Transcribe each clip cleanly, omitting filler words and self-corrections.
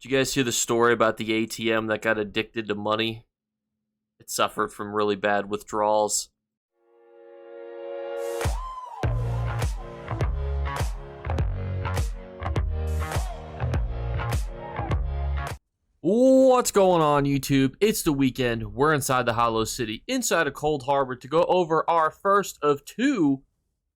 Did you guys hear the story about the ATM that got addicted to money? It suffered from really bad withdrawals. What's going on, YouTube? It's the weekend. We're inside the Hollow City, inside of Cold Harbor, to go over our first of two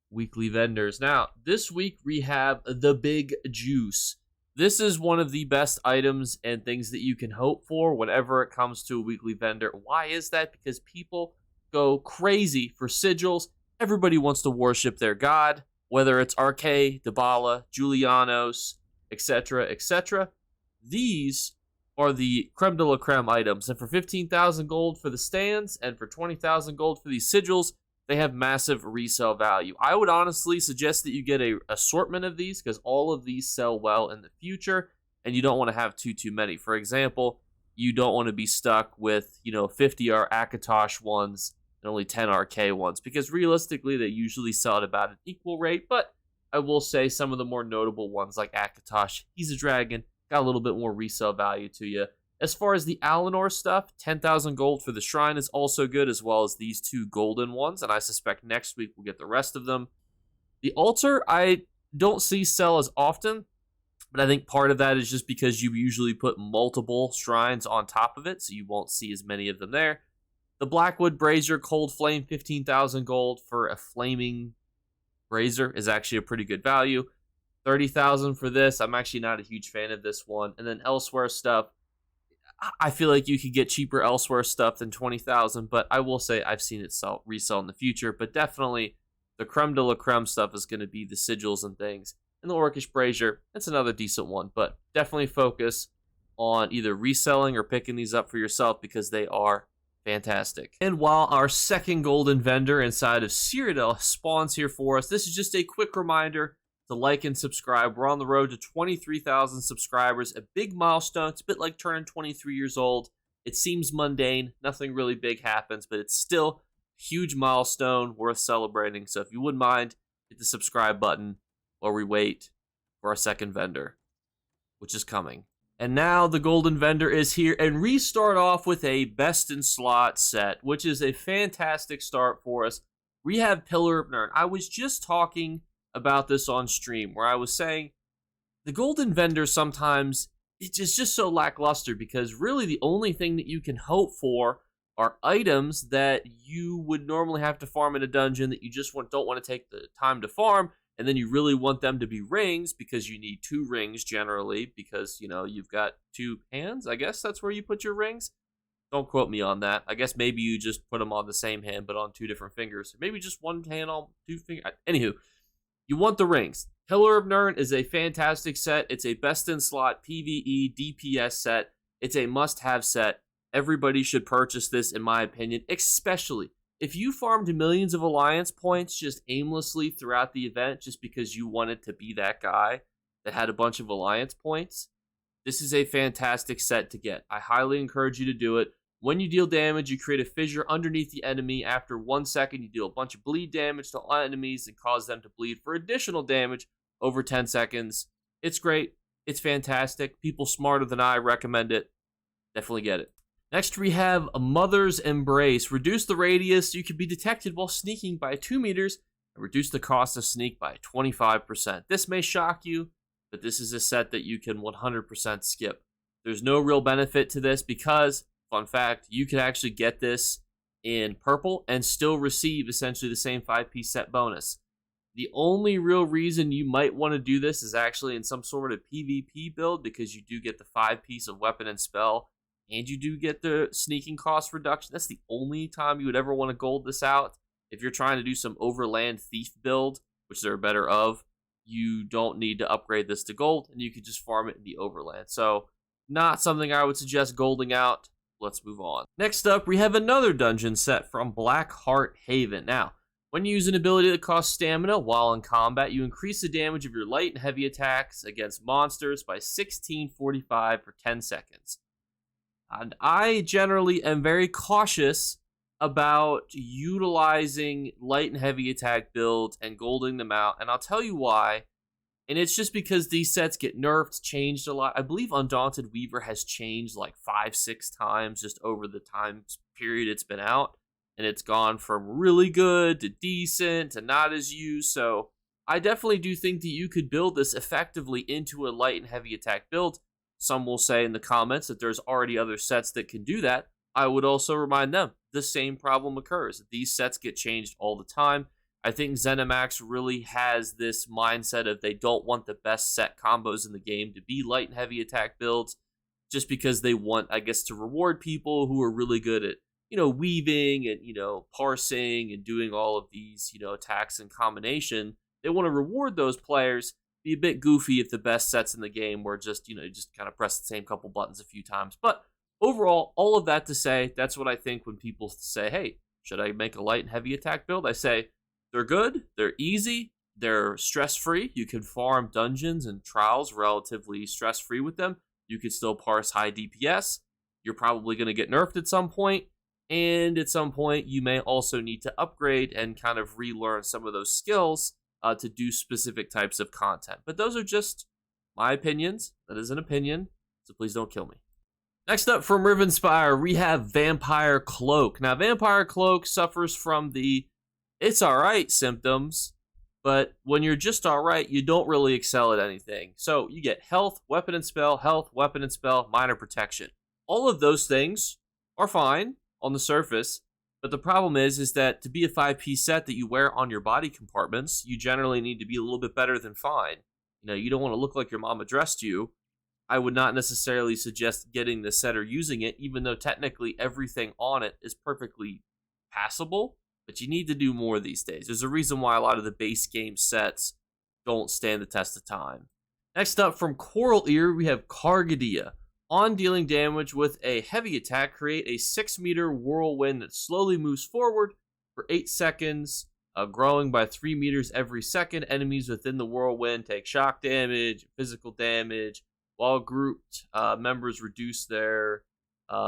weekly vendors. Now, this week we have the Big Juice. This is one of the best items and things that you can hope for whenever it comes to a weekly vendor. Why is that? Because people go crazy for sigils. Everybody wants to worship their god, whether it's RK, Dybala, Julianos, etc., etc. These are the creme de la creme items, and for 15,000 gold for the stands and for 20,000 gold for these sigils, they have massive resale value. I would honestly suggest that you get an assortment of these because all of these sell well in the future, and you don't want to have too many. For example, you don't want to be stuck with 50 Akatosh ones and only 10 RK ones, because realistically they usually sell at about an equal rate. But I will say some of the more notable ones like Akatosh, he's a dragon, got a little bit more resale value to you. As far as the Alinor stuff, 10,000 gold for the shrine is also good, as well as these two golden ones, and I suspect next week we'll get the rest of them. The altar, I don't see sell as often, but I think part of that is just because you usually put multiple shrines on top of it, so you won't see as many of them there. The Blackwood Brazier Cold Flame, 15,000 gold for a flaming brazier is actually a pretty good value. 30,000 for this. I'm actually not a huge fan of this one. And then elsewhere stuff, I feel like you could get cheaper elsewhere stuff than 20,000, but I will say I've seen it resell in the future. But definitely the creme de la creme stuff is going to be the sigils and things. And the Orcish Brazier, that's another decent one, but definitely focus on either reselling or picking these up for yourself because they are fantastic. And while our second golden vendor inside of Cyrodiil spawns here for us, this is just a quick reminder to like and subscribe. We're on the road to 23,000 subscribers, a big milestone. It's a bit like turning 23 years old. It seems mundane, nothing really big happens, but it's still a huge milestone worth celebrating. So if you wouldn't mind, hit the subscribe button while we wait for our second vendor, which is coming. And now the golden vendor is here, and we start off with a best in slot set, which is a fantastic start for us. We have Pillar of Nirn. I was just talking about this on stream where I was saying the golden vendor sometimes it's just so lackluster because really the only thing that you can hope for are items that you would normally have to farm in a dungeon that you just don't want to take the time to farm, and then you really want them to be rings because you need 2 rings generally because you've got 2 hands. I guess that's where you put your rings. Don't quote me on that. I guess maybe you just put them on the same hand but on 2 different fingers, or maybe just one hand on 2 fingers. Anywho, you want the rings. Pillar of Nirn is a fantastic set. It's a best-in-slot PvE DPS set. It's a must-have set. Everybody should purchase this, in my opinion, especially if you farmed millions of alliance points just aimlessly throughout the event just because you wanted to be that guy that had a bunch of alliance points. This is a fantastic set to get. I highly encourage you to do it. When you deal damage, you create a fissure underneath the enemy. After 1 second, you deal a bunch of bleed damage to all enemies and cause them to bleed for additional damage over 10 seconds. It's great. It's fantastic. People smarter than I recommend it. Definitely get it. Next, we have a Mother's Embrace. Reduce the radius you can be detected while sneaking by 2 meters and reduce the cost of sneak by 25%. This may shock you, but this is a set that you can 100% skip. There's no real benefit to this because, fun fact, you can actually get this in purple and still receive essentially the same 5-piece set bonus. The only real reason you might want to do this is actually in some sort of PvP build because you do get the 5-piece of weapon and spell and you do get the sneaking cost reduction. That's the only time you would ever want to gold this out. If you're trying to do some overland thief build, which there are better of, you don't need to upgrade this to gold and you can just farm it in the overland. So not something I would suggest golding out. Let's move on. Next up, we have another dungeon set from Blackheart Haven. Now, when you use an ability that costs stamina while in combat, you increase the damage of your light and heavy attacks against monsters by 1645 for 10 seconds. And I generally am very cautious about utilizing light and heavy attack builds and golding them out, and I'll tell you why And it's just because these sets get nerfed, changed a lot. I believe Undaunted Weaver has changed like 5-6 times just over the time period it's been out. And it's gone from really good to decent to not as used. So I definitely do think that you could build this effectively into a light and heavy attack build. Some will say in the comments that there's already other sets that can do that. I would also remind them the same problem occurs. These sets get changed all the time. I think ZeniMax really has this mindset of they don't want the best set combos in the game to be light and heavy attack builds, just because they want, I guess, to reward people who are really good at, weaving and, parsing and doing all of these, attacks in combination. They want to reward those players, be a bit goofy if the best sets in the game were just, just kind of press the same couple buttons a few times. But overall, all of that to say, that's what I think when people say, hey, should I make a light and heavy attack build? I say, they're good, they're easy, they're stress-free. You can farm dungeons and trials relatively stress-free with them. You can still parse high DPS. You're probably going to get nerfed at some point. And at some point, you may also need to upgrade and kind of relearn some of those skills to do specific types of content. But those are just my opinions. That is an opinion, so please don't kill me. Next up from Rivenspire, we have Vampire Cloak. Now, Vampire Cloak suffers from the it's alright symptoms, but when you're just alright, you don't really excel at anything. So you get health, weapon and spell, minor protection. All of those things are fine on the surface, but the problem is that to be a 5-piece set that you wear on your body compartments, you generally need to be a little bit better than fine. You don't want to look like your mama dressed you. I would not necessarily suggest getting the set or using it, even though technically everything on it is perfectly passable. But you need to do more these days. There's a reason why a lot of the base game sets don't stand the test of time. Next up from Coral Ear, we have Kargadia. On dealing damage with a heavy attack, create a 6-meter whirlwind that slowly moves forward for 8 seconds, growing by 3 meters every second. Enemies within the whirlwind take shock damage, physical damage, while grouped members reduce their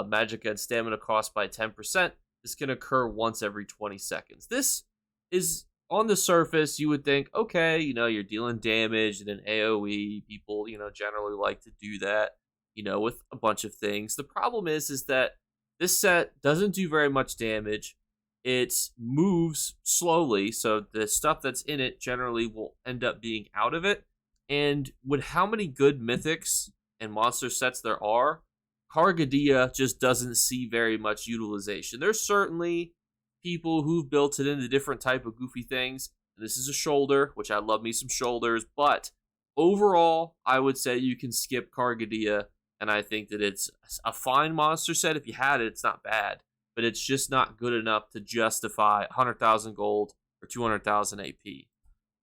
magic and stamina cost by 10%. This can occur once every 20 seconds. This is, on the surface, you would think, okay, you're dealing damage and an AoE. People, generally like to do that, with a bunch of things. The problem is that this set doesn't do very much damage. It moves slowly, so the stuff that's in it generally will end up being out of it. And with how many good mythics and monster sets there are, Kargadia just doesn't see very much utilization. There's certainly people who've built it into different type of goofy things. This is a shoulder, which I love me some shoulders, but overall, I would say you can skip Kargadia, and I think that it's a fine monster set. If you had it, it's not bad, but it's just not good enough to justify 100,000 gold or 200,000 AP.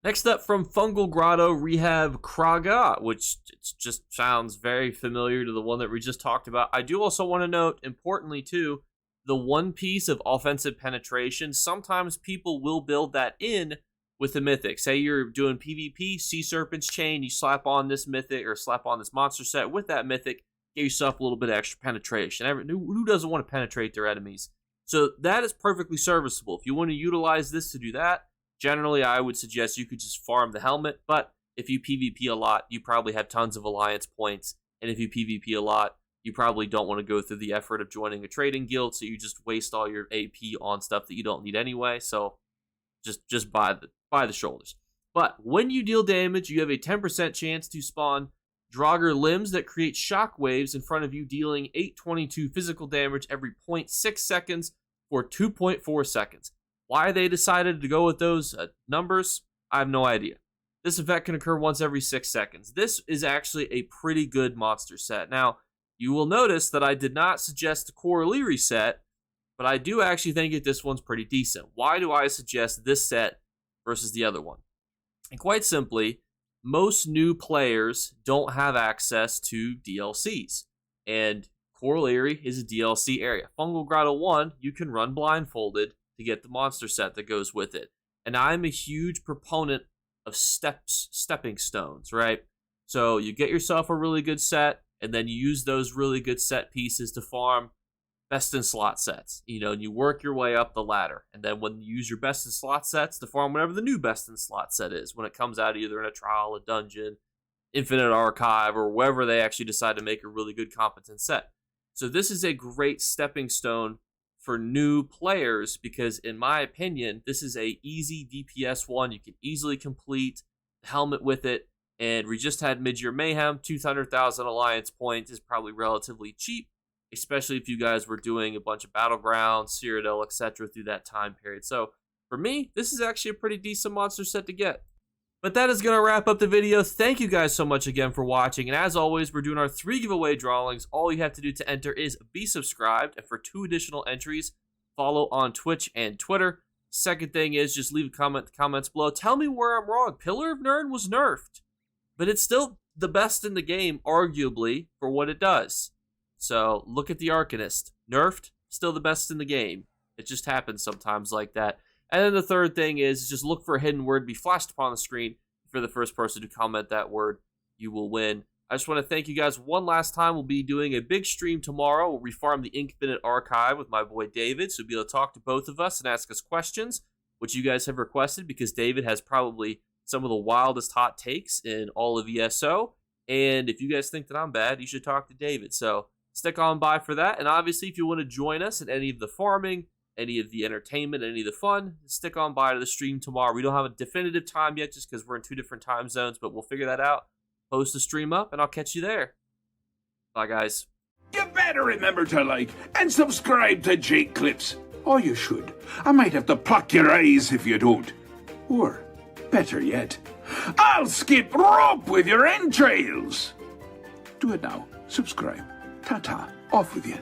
Next up from Fungal Grotto, we have Kraga, which just sounds very familiar to the one that we just talked about. I do also want to note, importantly too, the one piece of offensive penetration. Sometimes people will build that in with the mythic. Say you're doing PvP, Sea Serpent's Chain, you slap on this mythic or slap on this monster set with that mythic, get yourself a little bit of extra penetration. Who doesn't want to penetrate their enemies? So that is perfectly serviceable. If you want to utilize this to do that, generally, I would suggest you could just farm the helmet, but if you PvP a lot, you probably have tons of alliance points, and if you PvP a lot, you probably don't want to go through the effort of joining a trading guild, so you just waste all your AP on stuff that you don't need anyway, so just buy the shoulders. But when you deal damage, you have a 10% chance to spawn Draugr limbs that create shock waves in front of you, dealing 822 physical damage every 0.6 seconds for 2.4 seconds. Why they decided to go with those numbers, I have no idea. This effect can occur once every 6 seconds. This is actually a pretty good monster set. Now, you will notice that I did not suggest the Corollary set, but I do actually think that this one's pretty decent. Why do I suggest this set versus the other one? And quite simply, most new players don't have access to DLCs. And Corollary is a DLC area. Fungal Grotto 1, you can run blindfolded to get the monster set that goes with it. And I'm a huge proponent of stepping stones, right? So you get yourself a really good set, and then you use those really good set pieces to farm best in slot sets, and you work your way up the ladder. And then when you use your best in slot sets to farm whatever the new best in slot set is, when it comes out either in a trial, a dungeon, Infinite Archive, or wherever they actually decide to make a really good competent set. So this is a great stepping stone for new players because, in my opinion, this is a easy DPS one. You can easily complete the helmet with it. And we just had Mid-Year Mayhem. 200,000 Alliance points is probably relatively cheap, especially if you guys were doing a bunch of Battlegrounds, Cyrodiil, etc. through that time period. So for me, this is actually a pretty decent monster set to get. But that is going to wrap up the video. Thank you guys so much again for watching. And as always, we're doing our 3 giveaway drawings. All you have to do to enter is be subscribed. And for 2 additional entries, follow on Twitch and Twitter. Second thing is just leave a comment in the comments below. Tell me where I'm wrong. Pillar of Nirn was nerfed, but it's still the best in the game, arguably, for what it does. So look at the Arcanist. Nerfed, still the best in the game. It just happens sometimes like that. And then the third thing is just look for a hidden word be flashed upon the screen. For the first person to comment that word, you will win. I just want to thank you guys one last time. We'll be doing a big stream tomorrow. We'll refarm the Infinite Archive with my boy David. So you'll be able to talk to both of us and ask us questions, which you guys have requested because David has probably some of the wildest hot takes in all of ESO. And if you guys think that I'm bad, you should talk to David. So stick on by for that. And obviously, if you want to join us in any of the farming, any of the entertainment, any of the fun, stick on by to the stream tomorrow. We don't have a definitive time yet just because we're in 2 different time zones, but we'll figure that out. Post the stream up, and I'll catch you there. Bye, guys. You better remember to like and subscribe to Jakeclips. Or you should. I might have to pluck your eyes if you don't. Or, better yet, I'll skip rope with your entrails. Do it now. Subscribe. Ta-ta. Off with you.